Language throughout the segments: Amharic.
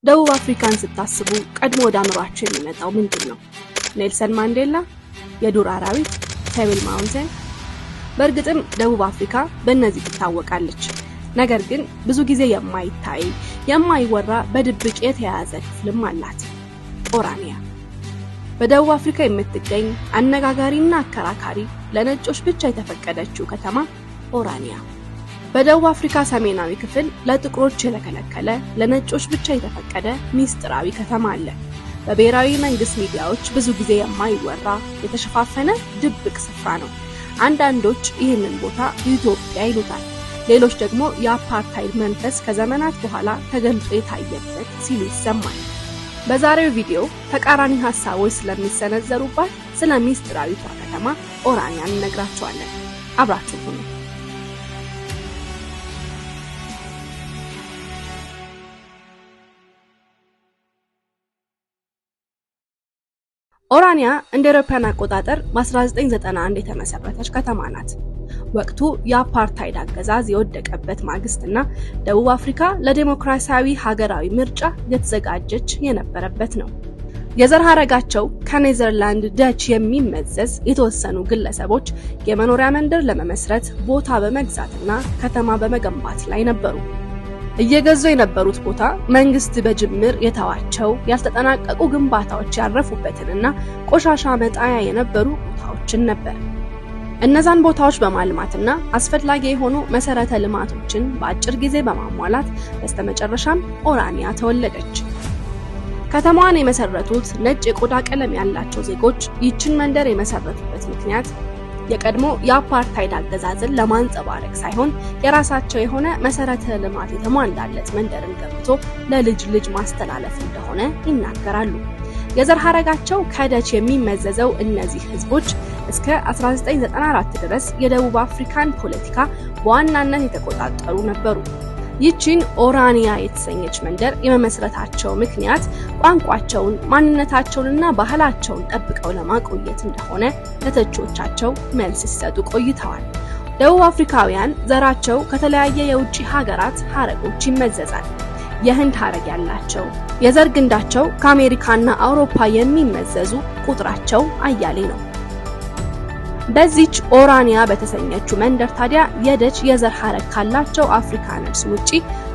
ደቡብ አፍሪካን ስታስቡ ቀድሞ ወደ አእምሯችሁ የሚመጣው ምንድነው? ኔልሰን ማንዴላ፣ የዱር አራዊት፣ ቴብል ማውንቴን? በእርግጥም ደቡብ አፍሪካ በእነዚህ ትታወቃለች። ነገር ግን ብዙ ጊዜ የማይታይ የማይወራ በድብቅ የተያዘ ክፍልም አላት። ኦራኒያ በደቡብ አፍሪካ የምትገኝ አነጋጋሪና አከራካሪ ለነጮች ብቻ የተፈቀደችው ከተማ ኦራኒያ። በደቡብ አፍሪካ ሰሜናዊ ክፍል ለጥቁሮች የተከለከለ ለነጮች ብቻ የተፈቀደ ሚስጥራዊ ከተማ አለ። በብሔራዊ መንግስት ሚዲያዎች ብዙ ጊዜ የማይወራ የተሸፋፈነ ድብቅ ስፍራ ነው። አንዳንዶች ይህንን ቦታ ኢትዮጵያ ይሉታል፣ ሌሎች ደግሞ የአፓርታይድ መንፈስ ከዘመናት በኋላ ተገልጦ የታየበት ሲሉ ይሰማል። በዛሬው ቪዲዮ ተቃራኒ ሐሳቦች ስለሚሰነዘሩባት ስለ ሚስጥራዊቷ ከተማ ኦራኒያን እንነግራችኋለን። አብራችሁ ሁኑ። ኦራኒያ እንደ አውሮፓውያን አቆጣጠር በ1991 የተመሰረተች ከተማ ናት። ወቅቱ የአፓርታይድ አገዛዝ የወደቀበት ማግስትና ደቡብ አፍሪካ ለዲሞክራሲያዊ ሀገራዊ ምርጫ የተዘጋጀች የነበረበት ነው። የዘር ሐረጋቸው ከኔዘርላንድ ደች የሚመዘዝ የተወሰኑ ግለሰቦች የመኖሪያ መንደር ለመመስረት ቦታ በመግዛትና ከተማ በመገንባት ላይ ነበሩ። እየገዙ የነበሩት ቦታ መንግስት በጅምር የተዋቸው ያልተጠናቀቁ ግንባታዎች ያረፉበትንና ቆሻሻ መጣያ የነበሩ ቦታዎችን ነበር። እነዛን ቦታዎች በማልማትና አስፈላጊ የሆኑ መሰረተ ልማቶችን በአጭር ጊዜ በማሟላት በስተመጨረሻም ኦራኒያ ተወለደች። ከተማዋን የመሰረቱት ነጭ የቆዳ ቀለም ያላቸው ዜጎች ይህችን መንደር የመሰረቱበት ምክንያት የቀድሞ የአፓርታይድ አገዛዝን ለማንጸባረቅ ሳይሆን የራሳቸው የሆነ መሰረተ ልማት የተሟላለት መንደርን ገንብቶ ለልጅ ልጅ ማስተላለፍ እንደሆነ ይናገራሉ። የዘር ሐረጋቸው ከደች የሚመዘዘው እነዚህ ህዝቦች እስከ 1994 ድረስ የደቡብ አፍሪካን ፖለቲካ በዋናነት የተቆጣጠሩ ነበሩ። ይህችን ኦራኒያ የተሰኘች መንደር የመመስረታቸው ምክንያት ቋንቋቸውን፣ ማንነታቸውንና ባህላቸውን ጠብቀው ለማቆየት እንደሆነ ለተቾቻቸው መልስ ሲሰጡ ቆይተዋል። ደቡብ አፍሪካውያን ዘራቸው ከተለያየ የውጭ ሀገራት ሐረጎች ይመዘዛል። የህንድ ሐረግ ያላቸው፣ የዘር ግንዳቸው ከአሜሪካና አውሮፓ የሚመዘዙ ቁጥራቸው አያሌ ነው። በዚች ኦራኒያ በተሰኘችው መንደር ታዲያ የደች የዘር ሐረግ ካላቸው አፍሪካነርስ ውጪ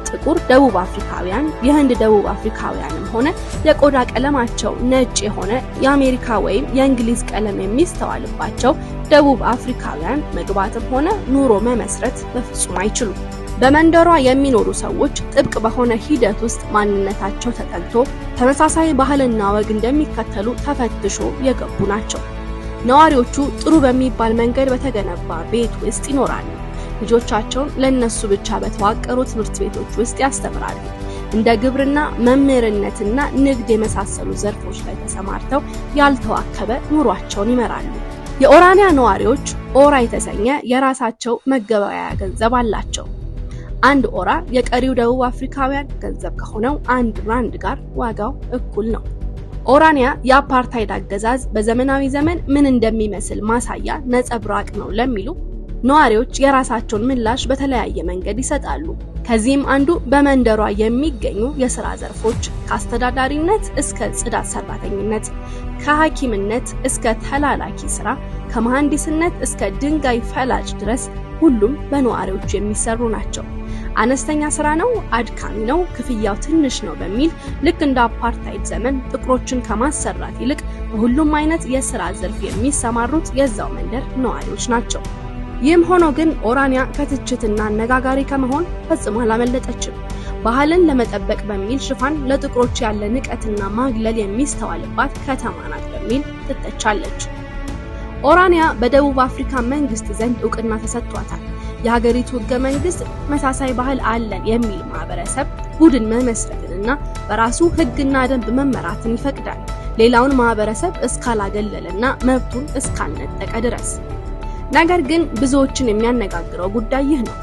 ጥቁር ደቡብ አፍሪካውያን፣ የህንድ ደቡብ አፍሪካውያንም ሆነ የቆዳ ቀለማቸው ነጭ የሆነ የአሜሪካ ወይም የእንግሊዝ ቀለም የሚስተዋልባቸው ደቡብ አፍሪካውያን መግባትም ሆነ ኑሮ መመስረት በፍጹም አይችሉም። በመንደሯ የሚኖሩ ሰዎች ጥብቅ በሆነ ሂደት ውስጥ ማንነታቸው ተጠልቶ ተመሳሳይ ባህልና ወግ እንደሚከተሉ ተፈትሾ የገቡ ናቸው። ነዋሪዎቹ ጥሩ በሚባል መንገድ በተገነባ ቤት ውስጥ ይኖራሉ። ልጆቻቸውን ለነሱ ብቻ በተዋቀሩ ትምህርት ቤቶች ውስጥ ያስተምራሉ። እንደ ግብርና፣ መምህርነትና ንግድ የመሳሰሉ ዘርፎች ላይ ተሰማርተው ያልተዋከበ ኑሯቸውን ይመራሉ። የኦራኒያ ነዋሪዎች ኦራ የተሰኘ የራሳቸው መገበያያ ገንዘብ አላቸው። አንድ ኦራ የቀሪው ደቡብ አፍሪካውያን ገንዘብ ከሆነው አንድ ራንድ ጋር ዋጋው እኩል ነው። ኦራኒያ የአፓርታይድ አገዛዝ በዘመናዊ ዘመን ምን እንደሚመስል ማሳያ ነጸብራቅ ነው ለሚሉ ነዋሪዎች የራሳቸውን ምላሽ በተለያየ መንገድ ይሰጣሉ። ከዚህም አንዱ በመንደሯ የሚገኙ የሥራ ዘርፎች ከአስተዳዳሪነት እስከ ጽዳት ሰራተኝነት፣ ከሐኪምነት እስከ ተላላኪ ስራ፣ ከመሐንዲስነት እስከ ድንጋይ ፈላጭ ድረስ ሁሉም በነዋሪዎች የሚሰሩ ናቸው። አነስተኛ ስራ ነው፣ አድካሚ ነው፣ ክፍያው ትንሽ ነው በሚል ልክ እንደ አፓርታይድ ዘመን ጥቁሮችን ከማሰራት ይልቅ በሁሉም አይነት የሥራ ዘርፍ የሚሰማሩት የዛው መንደር ነዋሪዎች ናቸው። ይህም ሆኖ ግን ኦራኒያ ከትችትና አነጋጋሪ ከመሆን ፈጽሞ አላመለጠችም። ባህልን ለመጠበቅ በሚል ሽፋን ለጥቁሮች ያለ ንቀትና ማግለል የሚስተዋልባት ከተማ ናት በሚል ትተቻለች። ኦራኒያ በደቡብ አፍሪካ መንግስት ዘንድ እውቅና ተሰጥቷታል። የሀገሪቱ ህገ መንግስት ተመሳሳይ ባህል አለን የሚል ማህበረሰብ ቡድን መመስረትንና በራሱ ህግና ደንብ መመራትን ይፈቅዳል፣ ሌላውን ማህበረሰብ እስካላገለለና መብቱን እስካልነጠቀ ድረስ። ነገር ግን ብዙዎችን የሚያነጋግረው ጉዳይ ይህ ነው።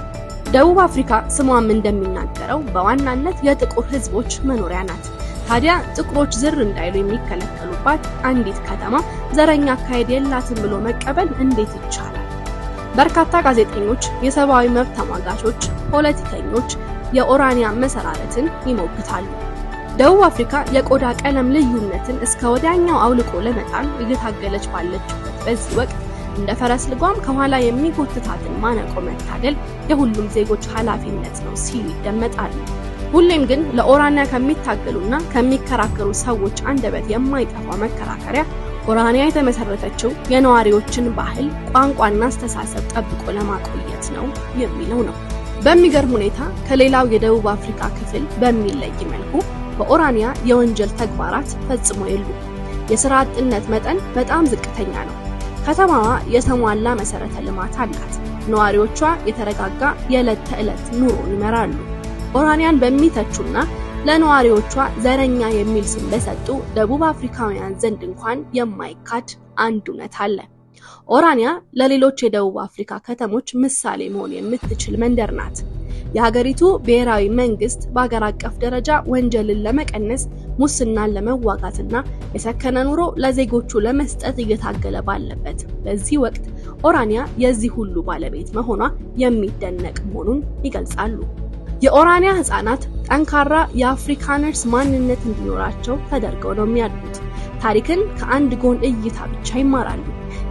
ደቡብ አፍሪካ ስሟም እንደሚናገረው በዋናነት የጥቁር ህዝቦች መኖሪያ ናት። ታዲያ ጥቁሮች ዝር እንዳይሉ የሚከለከሉባት አንዲት ከተማ ዘረኛ አካሄድ የላትም ብሎ መቀበል እንዴት ይቻላል? በርካታ ጋዜጠኞች፣ የሰብአዊ መብት ተሟጋቾች፣ ፖለቲከኞች የኦራኒያ መሰራረትን ይሞግታሉ። ደቡብ አፍሪካ የቆዳ ቀለም ልዩነትን እስከ ወዲያኛው አውልቆ ለመጣል እየታገለች ባለችበት በዚህ ወቅት እንደ ፈረስ ልጓም ከኋላ የሚጎትታትን ማነቆ መታገል የሁሉም ዜጎች ኃላፊነት ነው ሲሉ ይደመጣሉ። ሁሌም ግን ለኦራኒያ ከሚታገሉና ከሚከራከሩ ሰዎች አንደበት የማይጠፋው መከራከሪያ ኦራኒያ የተመሰረተችው የነዋሪዎችን ባህል፣ ቋንቋና አስተሳሰብ ጠብቆ ለማቆየት ነው የሚለው ነው። በሚገርም ሁኔታ ከሌላው የደቡብ አፍሪካ ክፍል በሚለይ መልኩ በኦራኒያ የወንጀል ተግባራት ፈጽሞ የሉም። የሥራ አጥነት መጠን በጣም ዝቅተኛ ነው። ከተማዋ የተሟላ መሰረተ ልማት አላት። ነዋሪዎቿ የተረጋጋ የዕለት ተዕለት ኑሮን ይመራሉ። ኦራኒያን በሚተቹና ለነዋሪዎቿ ዘረኛ የሚል ስም በሰጡ ደቡብ አፍሪካውያን ዘንድ እንኳን የማይካድ አንድ እውነት አለ። ኦራኒያ ለሌሎች የደቡብ አፍሪካ ከተሞች ምሳሌ መሆን የምትችል መንደር ናት። የሀገሪቱ ብሔራዊ መንግስት በአገር አቀፍ ደረጃ ወንጀልን ለመቀነስ፣ ሙስናን ለመዋጋትና የሰከነ ኑሮ ለዜጎቹ ለመስጠት እየታገለ ባለበት በዚህ ወቅት ኦራኒያ የዚህ ሁሉ ባለቤት መሆኗ የሚደነቅ መሆኑን ይገልጻሉ። የኦራኒያ ህፃናት ጠንካራ የአፍሪካነርስ ማንነት እንዲኖራቸው ተደርገው ነው የሚያድጉት። ታሪክን ከአንድ ጎን እይታ ብቻ ይማራሉ።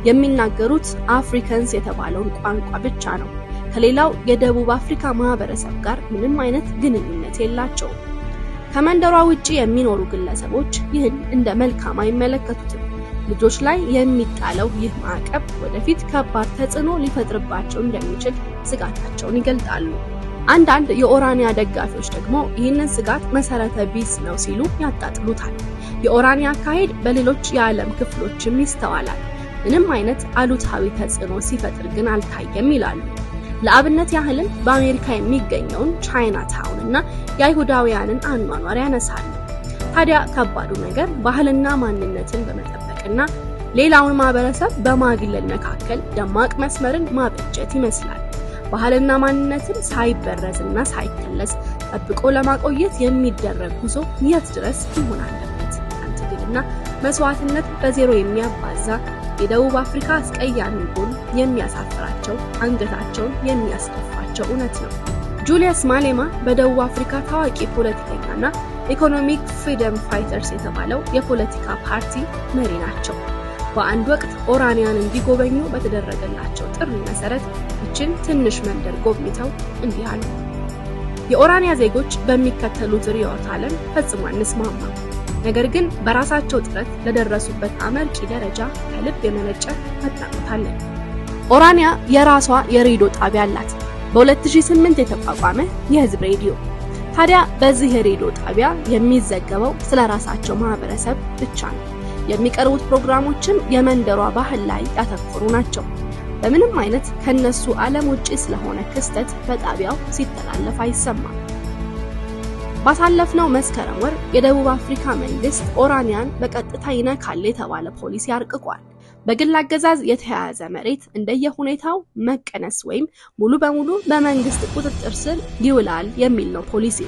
የሚናገሩት አፍሪካንስ የተባለውን ቋንቋ ብቻ ነው። ከሌላው የደቡብ አፍሪካ ማህበረሰብ ጋር ምንም አይነት ግንኙነት የላቸውም። ከመንደሯ ውጪ የሚኖሩ ግለሰቦች ይህን እንደ መልካም አይመለከቱትም። ልጆች ላይ የሚጣለው ይህ ማዕቀብ ወደፊት ከባድ ተጽዕኖ ሊፈጥርባቸው እንደሚችል ስጋታቸውን ይገልጣሉ። አንዳንድ የኦራኒያ ደጋፊዎች ደግሞ ይህንን ስጋት መሰረተ ቢስ ነው ሲሉ ያጣጥሉታል። የኦራኒያ አካሄድ በሌሎች የዓለም ክፍሎችም ይስተዋላል። ምንም አይነት አሉታዊ ተጽዕኖ ሲፈጥር ግን አልታየም ይላሉ። ለአብነት ያህልም በአሜሪካ የሚገኘውን ቻይና ታውን እና የአይሁዳውያንን አኗኗር ያነሳሉ። ታዲያ ከባዱ ነገር ባህልና ማንነትን በመጠበቅና ሌላውን ማህበረሰብ በማግለል መካከል ደማቅ መስመርን ማበጀት ይመስላል። ባህልና ማንነትን ሳይበረዝና ሳይከለስ ጠብቆ ለማቆየት የሚደረግ ጉዞ የት ድረስ ይሆን አለበት? ትግልና መስዋዕትነት በዜሮ የሚያባዛ የደቡብ አፍሪካ አስቀያሚ ጎን የሚያሳፍራቸው፣ አንገታቸውን የሚያስደፋቸው እውነት ነው። ጁሊየስ ማሌማ በደቡብ አፍሪካ ታዋቂ ፖለቲከኛና ኢኮኖሚክ ፍሪደም ፋይተርስ የተባለው የፖለቲካ ፓርቲ መሪ ናቸው። በአንድ ወቅት ኦራኒያን እንዲጎበኙ በተደረገላቸው ጥሪ መሰረት ይችን ትንሽ መንደር ጎብኝተው እንዲህ አሉ። የኦራኒያ ዜጎች በሚከተሉት ርዕዮተ ዓለም ፈጽሞ አንስማማም። ነገር ግን በራሳቸው ጥረት ለደረሱበት አመርቂ ደረጃ ከልብ የመነጨ ፈጣኖታለን። ኦራኒያ የራሷ የሬዲዮ ጣቢያ አላት። በ2008 የተቋቋመ የህዝብ ሬዲዮ። ታዲያ በዚህ የሬዲዮ ጣቢያ የሚዘገበው ስለ ራሳቸው ማህበረሰብ ብቻ ነው። የሚቀርቡት ፕሮግራሞችም የመንደሯ ባህል ላይ ያተኮሩ ናቸው። በምንም አይነት ከነሱ ዓለም ውጪ ስለሆነ ክስተት በጣቢያው ሲተላለፍ አይሰማም። ባሳለፍነው መስከረም ወር የደቡብ አፍሪካ መንግስት ኦራኒያን በቀጥታ ይነካል የተባለ ፖሊሲ አርቅቋል። በግል አገዛዝ የተያያዘ መሬት እንደየሁኔታው መቀነስ ወይም ሙሉ በሙሉ በመንግስት ቁጥጥር ስር ይውላል የሚል ነው ፖሊሲ።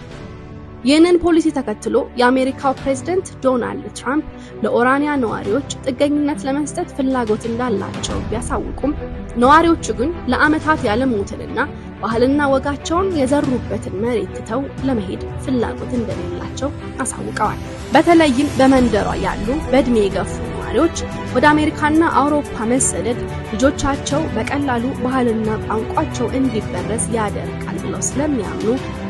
ይህንን ፖሊሲ ተከትሎ የአሜሪካው ፕሬዝዳንት ዶናልድ ትራምፕ ለኦራኒያ ነዋሪዎች ጥገኝነት ለመስጠት ፍላጎት እንዳላቸው ቢያሳውቁም ነዋሪዎቹ ግን ለዓመታት ያለሙትንና ባህልና ወጋቸውን የዘሩበትን መሬት ትተው ለመሄድ ፍላጎት እንደሌላቸው አሳውቀዋል። በተለይም በመንደሯ ያሉ በእድሜ የገፉ ነዋሪዎች ወደ አሜሪካና አውሮፓ መሰደድ ልጆቻቸው በቀላሉ ባህልና ቋንቋቸው እንዲበረዝ ያደርጋል ብለው ስለሚያምኑ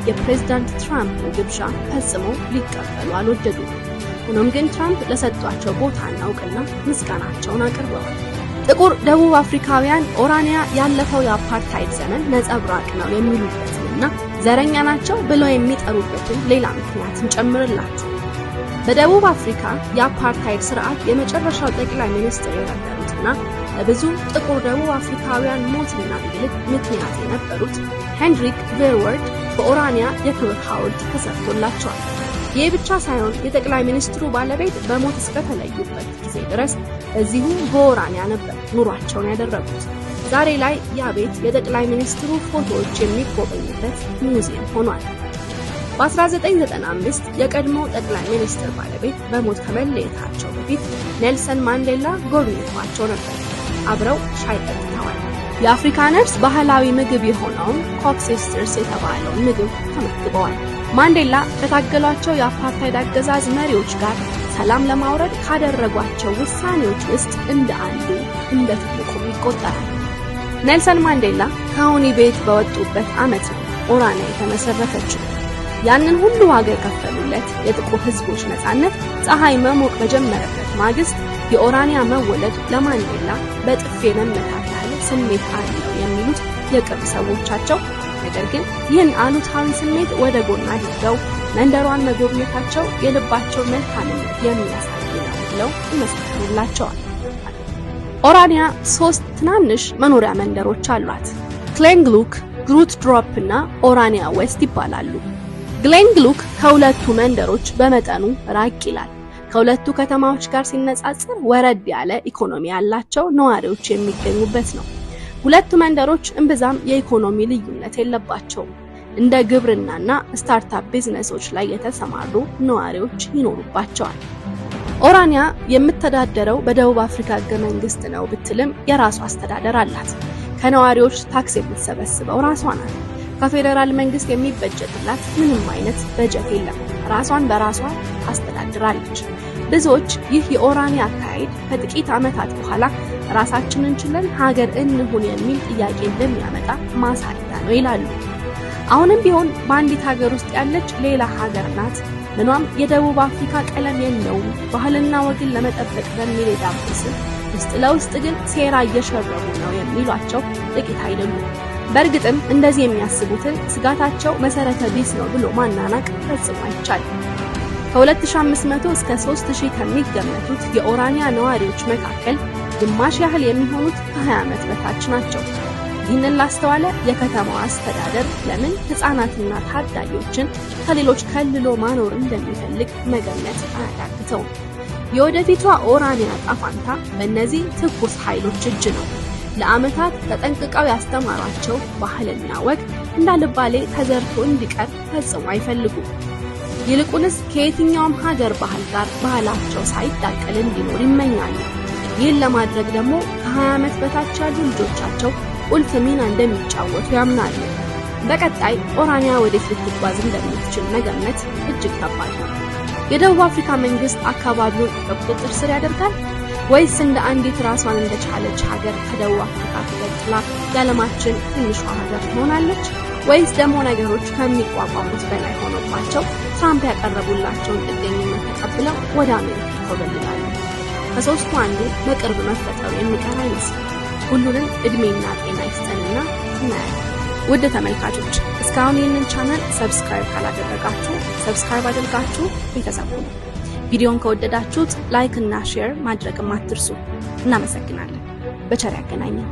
የፕሬዝዳንት ትራምፕ ግብዣ ፈጽሞ ሊቀበሉ አልወደዱም። ሆኖም ግን ትራምፕ ለሰጧቸው ቦታና እውቅና ምስጋናቸውን አቅርበዋል። ጥቁር ደቡብ አፍሪካውያን ኦራኒያ ያለፈው የአፓርታይድ ዘመን ነጸብራቅ ነው የሚሉበትንና ዘረኛ ናቸው ብለው የሚጠሩበትን ሌላ ምክንያትን ጨምርላችሁ። በደቡብ አፍሪካ የአፓርታይድ ስርዓት የመጨረሻው ጠቅላይ ሚኒስትር የነበሩትና ለብዙ ጥቁር ደቡብ አፍሪካውያን ሞትና እንግልት ምክንያት የነበሩት ሄንድሪክ ቬርወርድ በኦራኒያ የክብር ሐውልት ተሰርቶላቸዋል። ይህ ብቻ ሳይሆን የጠቅላይ ሚኒስትሩ ባለቤት በሞት እስከተለዩበት ጊዜ ድረስ በዚሁ በኦራኒያ ነበር ኑሯቸውን ያደረጉት። ዛሬ ላይ ያ ቤት የጠቅላይ ሚኒስትሩ ፎቶዎች የሚጎበኙበት ሙዚየም ሆኗል። በ1995 የቀድሞ ጠቅላይ ሚኒስትር ባለቤት በሞት ከመለየታቸው በፊት ኔልሰን ማንዴላ ጎብኝተዋቸው ነበር። አብረው ሻይ ጠጥተዋል። የአፍሪካነርስ ባህላዊ ምግብ የሆነውን ኮክሲስተርስ የተባለውን ምግብ ተመግበዋል። ማንዴላ በታገሏቸው የአፓርታይድ አገዛዝ መሪዎች ጋር ሰላም ለማውረድ ካደረጓቸው ውሳኔዎች ውስጥ እንደ ትልቁ ይቆጠራል። ኔልሰን ማንዴላ ከወህኒ ቤት በወጡበት ዓመት ነው ኦራኒያ የተመሰረተችው። ያንን ሁሉ ዋጋ የከፈሉለት የጥቁር ሕዝቦች ነፃነት ፀሐይ መሞቅ በጀመረበት ማግስት የኦራኒያ መወለድ ለማንዴላ በጥፌ መመታት ያህል ስሜት አለው የሚሉት የቅርብ ሰዎቻቸው፣ ነገር ግን ይህን አሉታዊ ስሜት ወደ ጎን አድርገው መንደሯን መጎብኘታቸው የልባቸው መልካምነት የሚያሳይ ነው ብለው ይመሰክሩላቸዋል። ኦራኒያ 3 ትናንሽ መኖሪያ መንደሮች አሏት። ግሌንግሉክ፣ ግሩት ድሮፕ እና ኦራኒያ ዌስት ይባላሉ። ግሌንግሉክ ከሁለቱ መንደሮች በመጠኑ ራቅ ይላል። ከሁለቱ ከተማዎች ጋር ሲነጻጸር ወረድ ያለ ኢኮኖሚ ያላቸው ነዋሪዎች የሚገኙበት ነው። ሁለቱ መንደሮች እምብዛም የኢኮኖሚ ልዩነት የለባቸውም። እንደ ግብርናና ስታርታፕ ቢዝነሶች ላይ የተሰማሩ ነዋሪዎች ይኖሩባቸዋል። ኦራኒያ የምትተዳደረው በደቡብ አፍሪካ ሕገ መንግስት ነው ብትልም የራሷ አስተዳደር አላት። ከነዋሪዎች ታክስ የምትሰበስበው ራሷ ናት። ከፌዴራል መንግስት የሚበጀትላት ምንም አይነት በጀት የለም። ራሷን በራሷ ታስተዳድራለች። ብዙዎች ይህ የኦራኒያ አካሄድ ከጥቂት ዓመታት በኋላ ራሳችንን ችለን ሀገር እንሁን የሚል ጥያቄ እንደሚያመጣ ማሳያ ነው ይላሉ። አሁንም ቢሆን በአንዲት ሀገር ውስጥ ያለች ሌላ ሀገር ናት። ምኗም የደቡብ አፍሪካ ቀለም የለውም። ባህልና ወግን ለመጠበቅ በሚል የዳበሰ ውስጥ ለውስጥ ግን ሴራ እየሸረቡ ነው የሚሏቸው ጥቂት አይደሉም። በእርግጥም እንደዚህ የሚያስቡትን ስጋታቸው መሰረተ ቢስ ነው ብሎ ማናናቅ ፈጽሞ አይቻልም። ከ2500 እስከ 3000 ከሚገመቱት የኦራኒያ ነዋሪዎች መካከል ግማሽ ያህል የሚሆኑት ከ20 ዓመት በታች ናቸው። ይህንን ላስተዋለ የከተማዋ አስተዳደር ለምን ሕፃናትና ታዳጊዎችን ከሌሎች ከልሎ ማኖር እንደሚፈልግ መገመት አያዳግተውም። የወደፊቷ ኦራኒያ ጣፋንታ በእነዚህ ትኩስ ኃይሎች እጅ ነው። ለዓመታት ተጠንቅቀው ያስተማሯቸው ባህልና ወግ እንዳልባሌ ተዘርቶ እንዲቀር ፈጽሞ አይፈልጉም። ይልቁንስ ከየትኛውም ሀገር ባህል ጋር ባህላቸው ሳይዳቀል እንዲኖር ይመኛሉ። ይህን ለማድረግ ደግሞ ከ20 ዓመት በታች ያሉ ልጆቻቸው ቁልፍ ሚና እንደሚጫወቱ ያምናሉ። በቀጣይ ኦራኒያ ወዴት ልትጓዝ እንደምትችል መገመት እጅግ ከባድ ነው። የደቡብ አፍሪካ መንግስት አካባቢውን በቁጥጥር ስር ያደርጋል ወይስ እንደ አንዲት ራሷን እንደቻለች ሀገር ከደቡብ አፍሪካ ተገንጥላ የዓለማችን ትንሿ ሀገር ትሆናለች? ወይስ ደግሞ ነገሮች ከሚቋቋሙት በላይ ሆኖባቸው ትራምፕ ያቀረቡላቸውን ጥገኝነት ተቀብለው ወደ አሜሪካ ይኮበልላሉ? ከሶስቱ አንዱ በቅርብ መፈጠሩ የሚቀር አይመስልም። ሁሉንም እድሜና ጤና ይስጠንና እናያለን። ውድ ተመልካቾች እስካሁን ይህንን ቻናል ሰብስክራይብ ካላደረጋችሁ ሰብስክራይብ አድርጋችሁ ቤተሰብ ሁኑ። ቪዲዮን ከወደዳችሁት ላይክ እና ሼር ማድረግም አትርሱ። እናመሰግናለን። በቸር ያገናኘን።